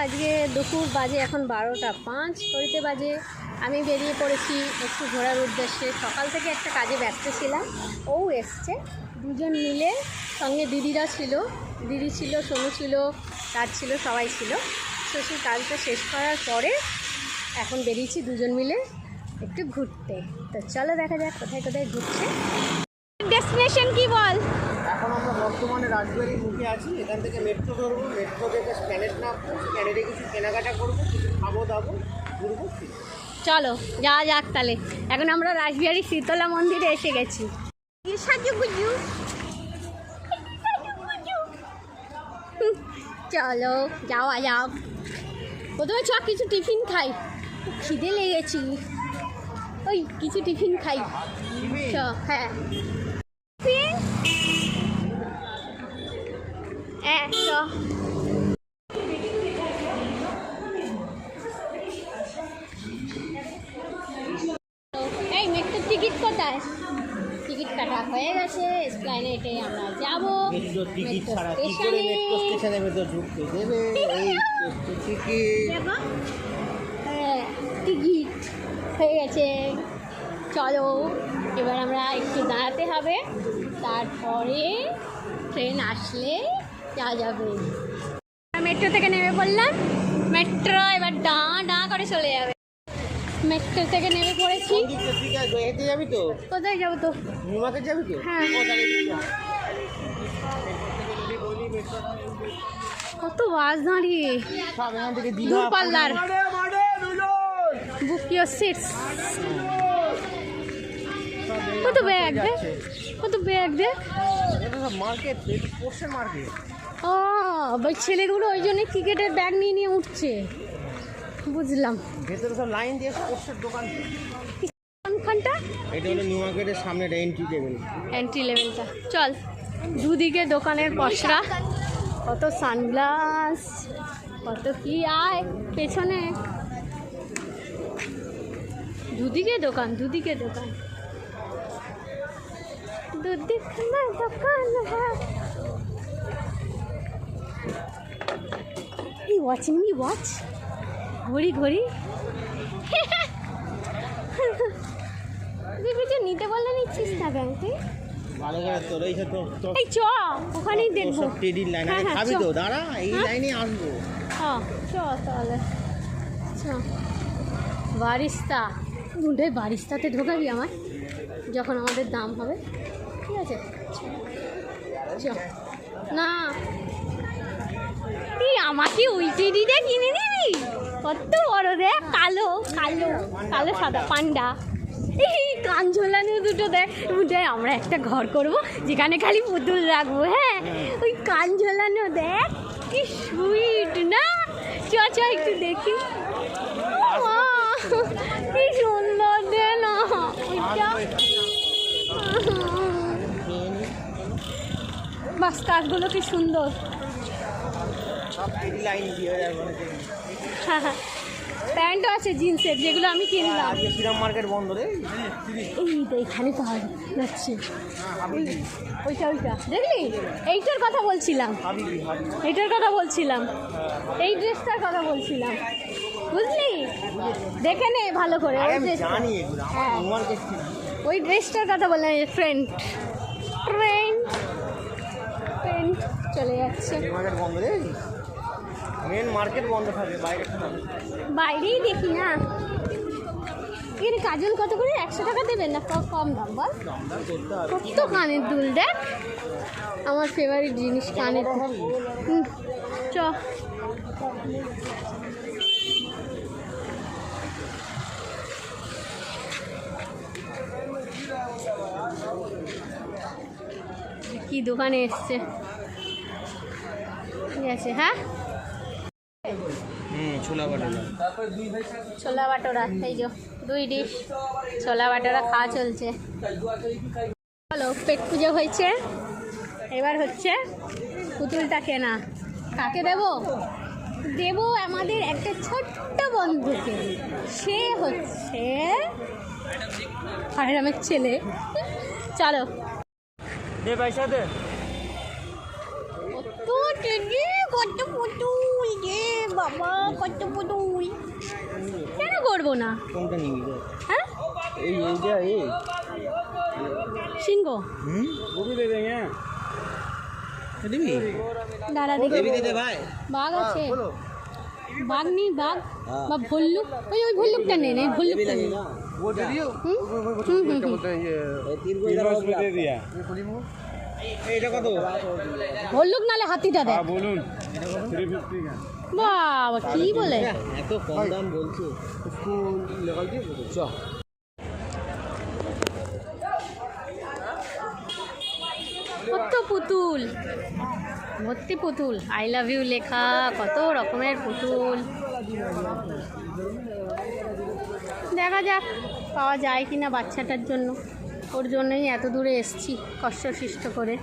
আজকে দুপুর বাজে এখন 12টা 5 ঘড়িতে বাজে। আমি বেরিয়ে পড়েছি একটু ঘোরার উদ্দেশ্যে। সকাল থেকে একটা কাজে ব্যস্ত ছিলাম, ও এসছে, দুজন মিলে, সঙ্গে দিদিরা ছিল, দিদি ছিল, সোনু ছিল, তার ছিল, সবাই ছিল। তো সেই কাজটা শেষ করার পরে এখন বেরিয়েছি দুজন মিলে একটু ঘুরতে। তো চলো দেখা যাক কোথায় কোথায় ঘুরছে। ডেস্টিনেশন কি বল? এখন আমরা বর্তমানে রাজবাড়ির মুখে আছি। এখান থেকে মেট্রো ধরবো, মেট্রো থেকে স্প্ল্যানেড নামবো, স্প্ল্যানেডে কিছু কেনাকাটা করবো, কিছু খাবো দাবো, ঘুরবো। চলো যাওয়া যাক তাহলে। এখন আমরা রাসবিহারী শীতলা মন্দিরে এসে গেছি। চলো যাওয়া যাক। প্রথমে চ কিছু টিফিন খাই, খিদে লেগেছি, ওই কিছু টিফিন খাই। চ হ্যাঁ চ। এই মেট্রোর টিকিট কোথায়? টিকিট কাটা হয়ে গেছে, স্প্ল্যানেডে আমরা যাবো। মেট্রো টিকিট ছাড়া কি করে মেট্রো স্টেশনে ভেতর ঢুকতে দেবে? এই টিকিট, হ্যাঁ টিকিট হয়ে গেছে। চলো এবার আমরা একটু দাঁড়াতে হবে, তারপরে ট্রেন আসলে যাওয়া যাবে। মেট্রো থেকে নেমে পড়লাম, মেট্রো এবার ডাঁ করে চলে যাবে। মেট্রো থেকে নেমে পড়েছি। হেঁটে যাবি তো? কোথায় যাবো তো? নিউ মার্কেট যাবি তো? হ্যাঁ। কত বাস দাঁড়িয়ে, দূরপাল্লার। Book your seats. কত ব্যাগ দে, কত ব্যাগ দে। Market, poster market. ও ওই ছেলেগুলো ওই জন্য ক্রিকেটের ব্যাগ নিয়ে নিয়ে উঠছে, বুঝলাম। ভেতরে সব লাইন দিয়ে পোস্টার দোকান। কোনখানটা? এটা হলো নিউ মার্কেটের সামনে এন্ট্রি লেভেল। এন্ট্রি লেভেলটা। চল, দুদিকে দোকানের পসরা, কত সানগ্লাস, কত কি আয় পেছনে। দুদিকে দোকান, দুদিকে দোকান, দুদিকে দোকান। হ্যাঁ ওয়াচিং মি ওয়াচ, ঘড়ি ঘড়ি। তুই কিছু নিতে বললে নিচ্ছিস না কেন তুই? ভালো করে তোর এই তো এই চ ওখানেই দেখবো। সব টেডির লাইন আছে, খাবি তো? দাঁড়া, এই লাইনে আসবো। হ্যাঁ চ তাহলে চ। বারিস্তা, মুন্ডে বারিস্তাতে ঢোকাবি আমার যখন আমাদের দাম হবে, ঠিক আছে? চ না, তুই আমাকে ওই টেডিটা কিনে নিবি? কত বড় দেখ, কালো কালো কালো সাদা পান্ডা। এই কান ঝোলানো দুটো দেখ। বুঝাই আমরা একটা ঘর করব যেখানে খালি পুতুল রাখবো। হ্যাঁ ওই কান ঝোলানো দেখ, কি সুইট না? চ চ একটু দেখি। কি সুন্দর দে না ওইটা। বাস কাঠগুলো কি সুন্দর। হ্যাঁ হ্যাঁ, প্যান্টও আছে জিন্সের, যেগুলো আমি কিনলাম। শ্রীরাম মার্কেট বন্ধ রে। এইটা এখানে পাওয়া যাচ্ছে। ওইটা ওইটা দেখলি? এইটার কথা বলছিলাম, এইটার কথা বলছিলাম, এই ড্রেসটার কথা বলছিলাম, বুঝলি? দেখে নে ভালো করে। ওই ড্রেসটা, হ্যাঁ ওই ড্রেসটার কথা বললাম। ফ্রেন্ড ফ্রেন্ড ফ্রেন্ড চলে যাচ্ছে। বন্ধ রে, মেন মার্কেট বন্ধ থাকে, বাইরে বাইরেই দেখি না। এর কাজল কত করে? 100 টাকা দেবেন না? কম দাম বল। কত কানের দুল দেখ, আমার ফেভারিট জিনিস কানের দুল। চ কি দোকানে এসছে, ঠিক আছে? হ্যাঁ ছোলা বাটোরা, ছোলা বাটোরা, এই যে 2 ডিশ ছোলা বাটোরা খাওয়া চলছে। হলো পেট পুজো হয়েছে, এবার হচ্ছে পুতুলটা কেনা। কাকে দেবো? দেবো আমাদের একটা ছোট্ট বন্ধুকে। সে হচ্ছে হায়রামের ছেলে। চলো দে পয়সা দে। কত টেডি, কত পুতুল, বাবা কত পুতুল, কেন করবো না? কোনটা নিবি? হ্যাঁ এই এইটা এই সিংহ वो भी दे देंगे दिबी দাঁড়া দেখি दे दे भाई বাঘ আছে, বাঘ নেই, বাঘ বা ভল্লুক, ওই ওই ভল্লুকটা নেই, এই ভল্লুকটা নেই। वो दे दियो क्या बोलते हैं ये तीन को इधर दे दिया এটা কত? ভল্লুক নালে হাতিটা দেখ। বলুন 350 का বাবা কি বলে, এত কম দাম বলছো স্কুল লেগাল দিয়ে চ কত পুতুল, ভর্তি পুতুল, আই লাভ ইউ লেখা, কত রকমের পুতুল। দেখা যাক পাওয়া যায় কিনা বাচ্চাটার জন্য, ওর জন্যই এত দূরে এসছি কষ্ট সৃষ্ট করে।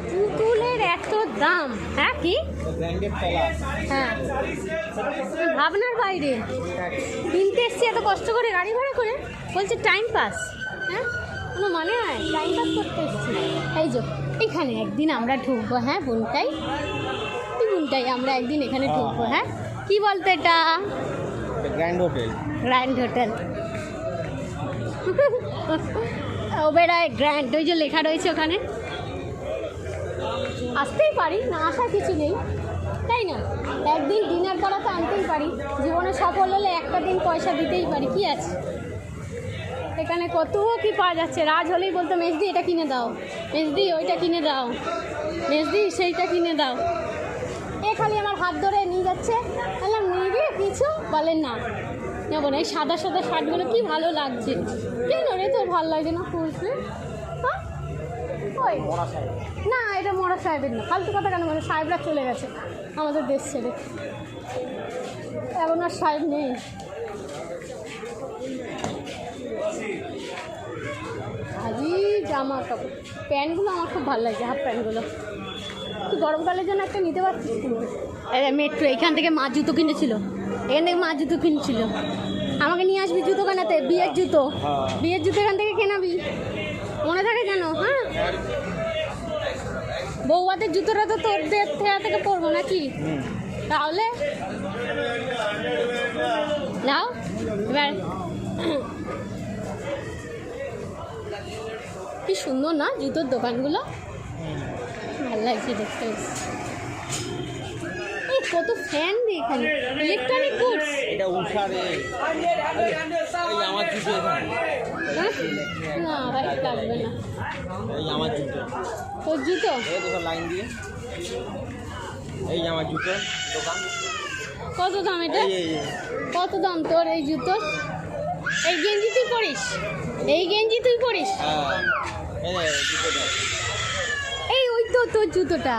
পুতুলের এত দাম, হ্যাঁ কি ব্র্যান্ডেড তলা হ্যাঁ ভাবনার বাইরে। কিনতে এসছি এত কষ্ট করে গাড়ি ভাড়া করে, বলছে টাইম পাস। হ্যাঁ কোনো মানে হয়? টাইম পাস করতে এসছি। এই যে এখানে একদিন আমরা ঢুকবো, হ্যাঁ বোনটাই, বোনটাই আমরা একদিন এখানে ঢুকবো। হ্যাঁ কি বলতো এটা? Grand hotel. Grand hotel Oberoi grand, ওই যে লেখা রয়েছে ওখানে। আসতেই পারি, না আসার কিছু নেই, তাই না? একদিন ডিনার করা তো আনতেই পারি, জীবনে সফল হলে একটা দিন পয়সা দিতেই পারি, কি আছে এখানে? কত কি পাওয়া যাচ্ছে। রাজ হলেই বলতো মেজদি এটা কিনে দাও, মেজদি ওইটা কিনে দাও, মেজদি সেইটা কিনে দাও। এ খালি আমার হাত ধরে নিয়ে যাচ্ছে, বললাম নিবি কিছু, বলেন না নেবো না। এই সাদা সাদা শার্টগুলো কি ভালো লাগছে, কেন রে তোর ভালো লাগছে না? ফুলছে হ্যাঁ ওই না, এটা মরা সাহেবের না, ফালতু কথা কেন বলে? সাহেবরা চলে গেছে আমাদের দেশ ছেড়ে, এখন আর সাহেব নেই। ভাজি জামা কাপড়, প্যান্টগুলো আমার খুব ভালো লাগছে, হাফ প্যান্টগুলো। তুই গরমকালের জন্য একটা নিতে পারছিস কিন্তু। মেট্রো এখান থেকে মা জুতো কিনেছিল, এখান থেকে মা জুতো কিনছিল। আমাকে নিয়ে আসবি জুতো কেনাতে, বিয়ের জুতো, বিয়ের জুতো এখান থেকে কেনাবি, মনে থাকে যেন। হ্যাঁ বৌবাদের জুতোটা তো তোরদের থেকে পরবো নাকি? তাহলে নাও এবার। কি সুন্দর না জুতোর দোকানগুলো, ভালো লাগছে দেখতে। এই কত ফ্যান দিই এখানে, ইলেকট্রনিক গুডস। এটা উষা রে, এই আমার জুতো এখানে। না ভাই লাগবে না, এই আমার জুতো, তোর জুতো এই তো লাইন দিয়ে, এই আমার জুতো দোকান। কত দাম এটা? কত দাম তোর এই জুতোর? এই গেঞ্জি তুই পরিস, এই গেঞ্জি তুই পরিস? হ্যাঁ জুতোটা, এই ওই তো তোর জুতোটা।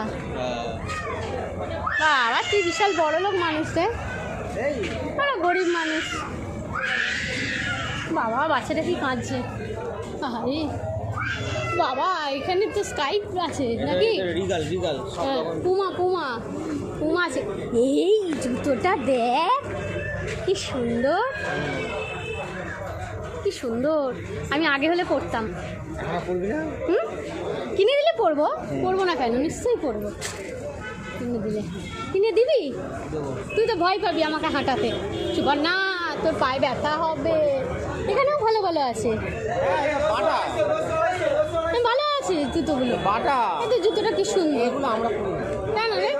বাবা তুই বিশাল বড় লোক মানুষ রে, গরিব মানুষ। বাবা বাচ্চাটা কি কাঁদছে, আরে বাবা এখানে তো স্কাই আছে নাকি? Regal regal Puma Puma Puma আছে। এই জুতোটা দেখ কি সুন্দর, কি সুন্দর। আমি আগে হলে পরতাম। পড়বি না? কিনে দিলে পরবো, পরবো না কেন? নিশ্চয়ই পরবো, কিনে দিলে। কিনে দিবি? তুই তো ভয় পাবি আমাকে হাঁটাতে, চুপ না, তোর পায়ে ব্যথা হবে। এখানেও ভালো ভালো আছে, ভালো আছে জুতোগুলো। কিন্তু জুতোটা কি সুন্দর, কেন রে?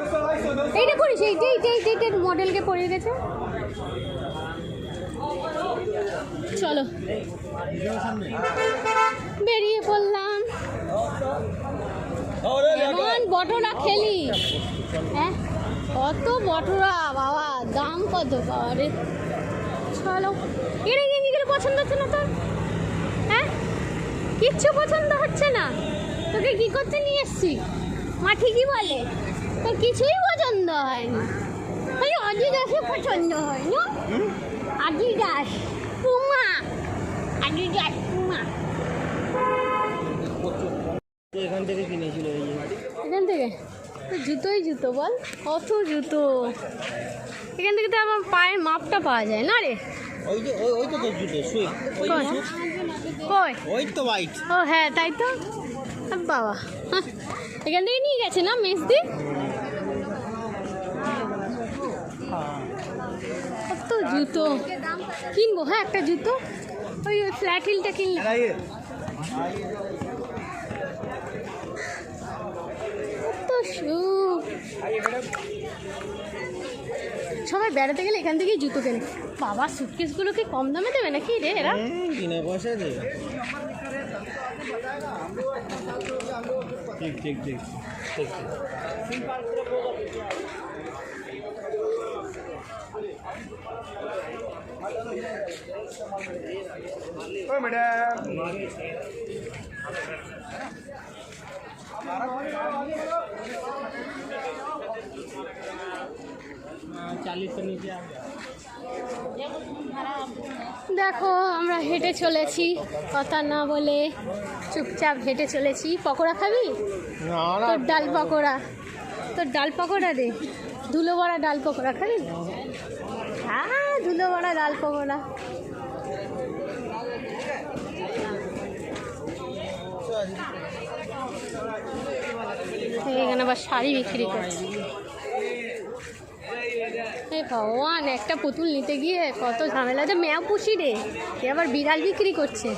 এইটা পরিস, এইটার মডেলকে পরিয়ে গেছে। চলো বেরিয়ে পড়লাম, এমন বটরা খেলি। হ্যাঁ কত বটরা বাবা, দাম কত বাবা রে। চলো, এর গেঞ্জিগুলো পছন্দ হচ্ছে না তোর? হ্যাঁ কিচ্ছু পছন্দ হচ্ছে না? তোকে কি করতে নিয়ে এসছি? মা ঠিকই বলে তোর কিছুই পছন্দ হয়নি, খালি অডিডাসে পছন্দ হয় না। অডিডাস, পুমা, অডিডাস পুমা। এখান থেকে কিনেছিল, এখান থেকে তো জুতোই জুতো, বল কত জুতো। এখান থেকে তো আমার পায়ের মাপটা পাওয়া যায় না রে। ওই যে ওই তো তোর জুতো সুইপ, ওই কোন? কই ওই তো হোয়াইট। ও হ্যাঁ তাই তো। বাবা এখান থেকে নিয়ে গেছে না মেজদি? কত জুতো কিনবো। হ্যাঁ একটা জুতো ওই ফ্ল্যাট হিলটা কিনলে। কত শু। সবাই বেড়াতে গেলে এখান থেকেই জুতো কেনে। বাবা সুটকেসগুলো কি কম দামে দেবে নাকি রে এরা? বিনা পয়সা দেবে। ঠিক ঠিক ঠিক ঠিক। ও ম্যাডাম 40 से नीचे आ गया। দেখো আমরা হেঁটে চলেছি, কথা না বলে চুপচাপ হেঁটে চলেছি। পকোড়া খাবি? তোর ডাল পকোড়া, তোর ডাল পকোড়া দে। ধুলো বড়া ডাল পকোড়া খাবি? হ্যাঁ ধুলো বড়া ডাল পকোড়া। এখানে আবার শাড়ি বিক্রি করছে। ভগবান একটা পুতুল নিতে গিয়ে কত ঝামেলা। যে ম্যাও পুষি রে, এ আবার বিড়াল বিক্রি করছে।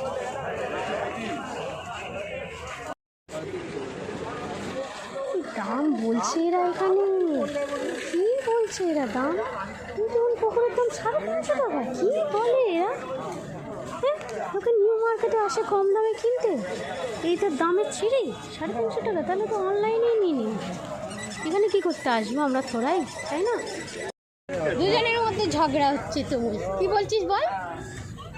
দাম বলছে এরা এখানে, কি বলছে এরা দাম? পকোড়ার দাম 350 টাকা। কি বলে এরা? হ্যাঁ লোকে নিউ মার্কেটে আসে কম দামে কিনতে, এইটার দামের ছিঁড়ে 350 টাকা। তাহলে তো অনলাইনেই নিয়ে নিন। এখানে কি করতে আসবো আমরা থোড়াই, তাই না? দুজনের মধ্যে ঝগড়া হচ্ছে। তুমি কি বলছিস বল?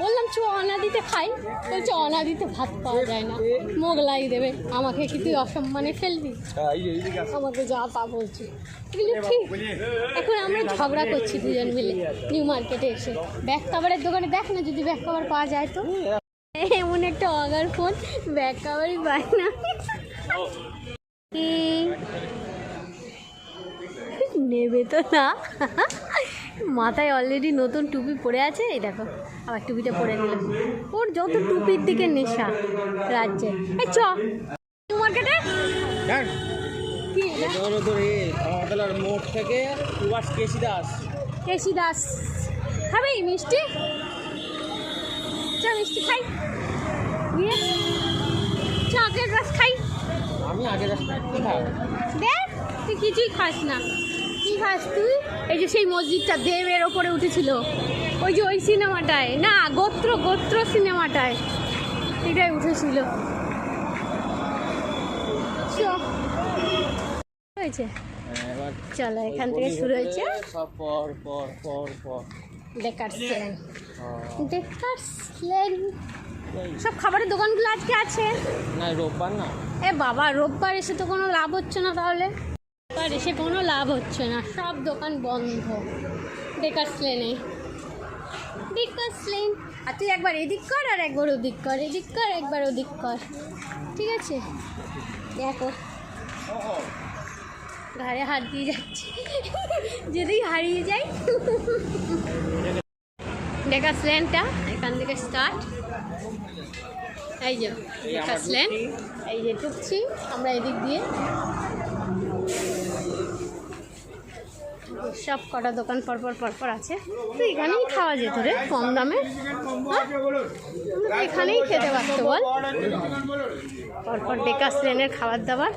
বললাম চো অনাদিতে খাই, বলছে অনাদিতে ভাত পাওয়া যায় না, মোগলাই দেবে। আমাকে কি তুই অসম্মানে ফেলবি? আমাকে যা তা বলছি। ঠিক এখন আমরা ঝগড়া করছি দুজন মিলে নিউ মার্কেটে এসে। ব্যাক কাভারের দোকানে দেখ না যদি ব্যাক কাভার পাওয়া যায় তো। এমন একটা অগার ফোন, ব্যাক কাভারই পাই না। নেবে তো না। মাথায় অলরেডি নতুন টুপি পরে আছে। এই দেখো আবার টুপিটা পরে নিল। ওর যত টুপির দিকে নেশা রাজ্যে। এই চ মার্কেটে কি মোড় থেকে কেসি দাস খাবি মিষ্টি? চ মিষ্টি খাই, চ আগের রস খাই। আমি আগে দেখ তুই কিছুই খাস না। কি খাস তুই? এই যে সেই মসজিদটা দেবের ওপরে উঠেছিল, ওই যে ওই সিনেমাটায় না, গোত্র সিনেমাটায় এটাই উঠেছিল। হয়েছে চলো এখান থেকে শুরু হয়েছে ডেকার্স লেন। সব খাবারের দোকানগুলো আজকে আছে না, রোববার না। এ বাবা রোববার এসে তো কোনো লাভ হচ্ছে না। তাহলে রোববার এসে কোনো লাভ হচ্ছে না, সব দোকান বন্ধ ডেকার্স লেনে। Dacres lane. আর তুই একবার এদিক কর আর একবার ওদিক কর, এদিক কর একবার ওদিক কর, ঠিক আছে? দেখো ঘাড়ে হাত দিয়ে যাচ্ছে, যদি হারিয়ে যাই। ডেকার্স লেনটা এখান থেকে স্টার্ট। এই যে ডেকার্স লেন, এই যে ঢুকছি আমরা এদিক দিয়ে। সব কটা দোকান পরপর আছে। তো এখানেই খাওয়া যেত রে কম দামে। এখানেই খেতে পারতো বল। পরপর ডেকার্স লেনের খাবার দাবার।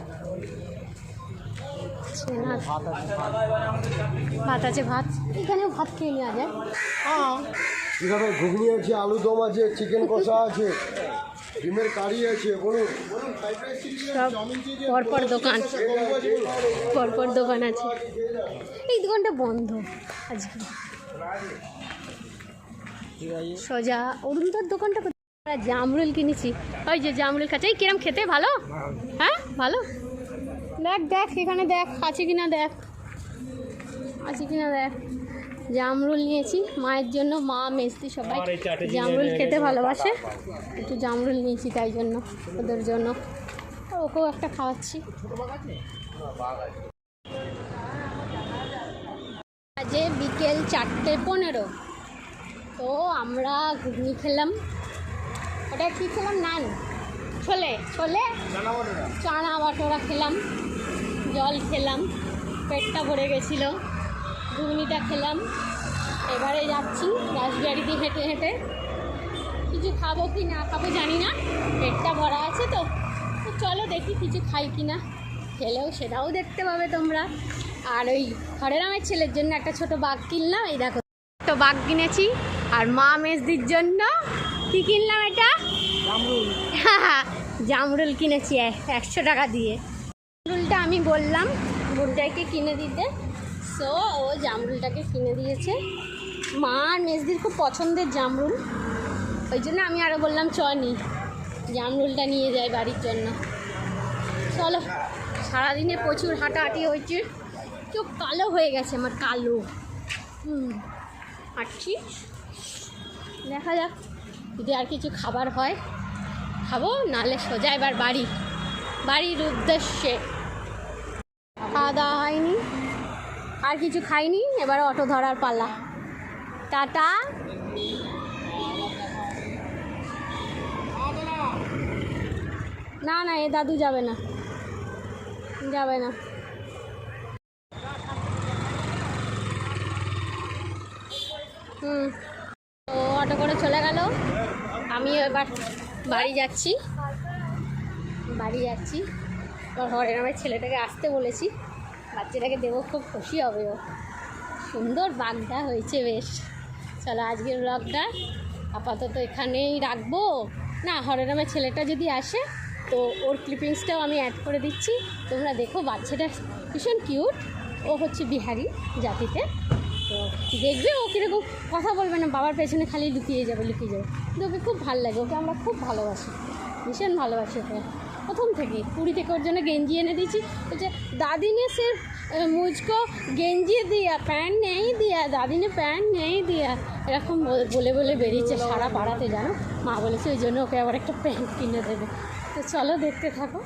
ভাত আছে, ভাত এখানেও ভাত খেয়ে নেওয়া যায়। এখানে ঘুগনি আছে, আলু দম আছে, চিকেন কষা আছে, ডিমের কারি আছে। বলুন সব পরপর দোকান আছে। এই দোকানটা বন্ধ আজকে। সোজা অরুণদার দোকানটা জামরুল কিনেছি। ওই যে জামরুল খাচ্ছে। এই কিরম খেতে ভালো? হ্যাঁ ভালো। দেখ এখানে দেখ আছে কিনা, দেখ জামরুল নিয়েছি মায়ের জন্য। মা মেজদি সবাই জামরুল খেতে ভালোবাসে, একটু জামরুল নিয়েছি তাই জন্য ওদের জন্য। ওকেও একটা খাওয়াচ্ছি। আজকে বিকেল 4:15। তো আমরা ঘুগনি খেলাম, ওটা কী খেলাম, নান, ছোলে ছোলে জানা বলো না। চানা বাটোরা খেলাম, জল খেলাম, পেটটা ভরে গেছিলো, ঘুগনিটা খেলাম। এবারে যাচ্ছি রাসবিহারি দিয়ে হেঁটে হেঁটে, কিছু খাবো কি না খাবো জানি না, পেটটা ভরা আছে তো। তো চলো দেখি কিছু খাই কি না, খেলেও সেটাও দেখতে পাবে তোমরা। আর ওই হরেরামের ছেলের জন্য একটা ছোট বাঘ কিনলাম, এই দেখো তো বাঘ কিনেছি। আর মা মেজদির জন্য কি কিনলাম, এটা জামরুল কিনেছি 100 টাকা দিয়ে। জামরুলটা আমি বললাম বোনটাকে কিনে দিতে, সো ও জামরুলটাকে কিনে দিয়েছে। মা আর মেজদির খুব পছন্দের জামরুল, ওই জন্য আমি আরও বললাম চ নি জামরুলটা নিয়ে যাই বাড়ির জন্য। চলো, সারাদিনে প্রচুর হাঁটাহাঁটি হয়েছে, চোখ কালো হয়ে গেছে আমার, কালো। হাঁটছি, দেখা যাক যদি আর কিছু খাবার হয় খাবো, নাহলে সোজা এবার বাড়ির উদ্দেশ্যে। খাওয়া দাওয়া হয়নি, আর কিছু খাইনি, এবার অটো ধরার পালা। টাটা। না না, এ দাদু যাবে না। তো অটো করে চলে গেল, আমিও এবার বাড়ি যাচ্ছি। ঘরে আমার ছেলেটাকে আসতে বলেছি, বাচ্চাটাকে দেবো, খুব খুশি হবে ও। সুন্দর বাঘটা হয়েছে বেশ। চলো আজকের ব্লগটা আপাতত এখানেই রাখবো। না, হরেরামের ছেলেটা যদি আসে তো ওর ক্লিপিংসটাও আমি অ্যাড করে দিচ্ছি, তোমরা দেখো। বাচ্চাটা ভীষণ কিউট, ও হচ্ছে বিহারি জাতিতে। তো দেখবে ও কীরকম কথা বলবে না, বাবার পেছনে খালি লুকিয়ে যাবে। কিন্তু ওকে খুব ভালো লাগে, ওকে আমরা খুব ভালোবাসি, ভীষণ ভালোবাসি ওকে প্রথম থেকে। পুরী থেকে ওর জন্য গেঞ্জি এনে দিয়েছি, বলছে দাদি নে সির্ফ মুঝকো গেঞ্জি দিয়া, প্যান্ট নেই দিয়া, দাদি নে প্যান্ট নেই দিয়া, এরকম বলে বেরিয়েছে সারা পাড়াতে, জানো। মা বলেছে ওই জন্য ওকে আবার একটা প্যান্ট কিনে দেবে। তো চলো দেখতে থাকো।